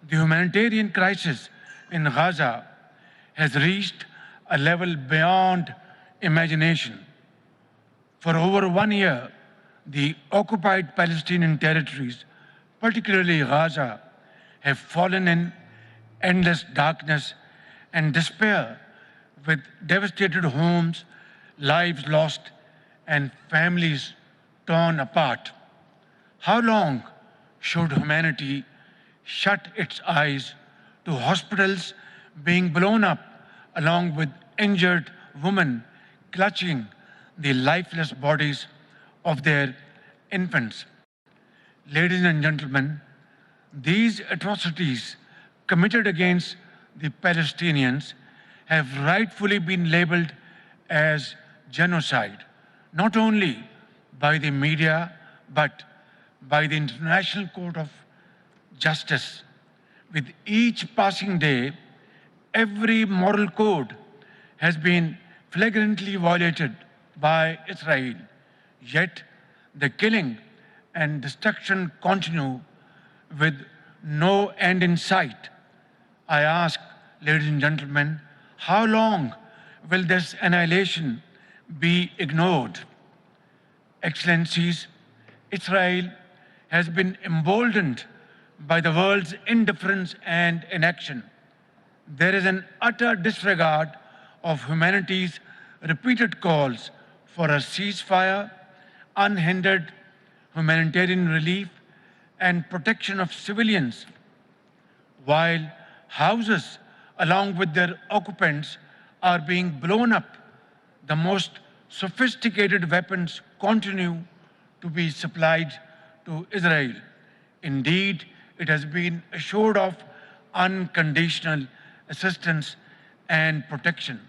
The humanitarian crisis in Gaza has reached a level beyond imagination. For over 1 year, the occupied Palestinian territories, particularly Gaza, have fallen in endless darkness and despair, with devastated homes, lives lost, and families torn apart. How long should humanity shut its eyes to hospitals being blown up along with injured women clutching the lifeless bodies of their infants? Ladies and gentlemen, these atrocities committed against the Palestinians have rightfully been labeled as genocide, not only by the media, but by the International Court of Justice. With each passing day, every moral code has been flagrantly violated by Israel. Yet the killing and destruction continue with no end in sight. I ask, ladies and gentlemen, how long will this annihilation be ignored? Excellencies, Israel has been emboldened by the world's indifference and inaction. There is an utter disregard of humanity's repeated calls for a ceasefire, unhindered humanitarian relief, and protection of civilians, while houses, along with their occupants, are being blown up. The most sophisticated weapons continue to be supplied to Israel. Indeed, it has been assured of unconditional assistance and protection.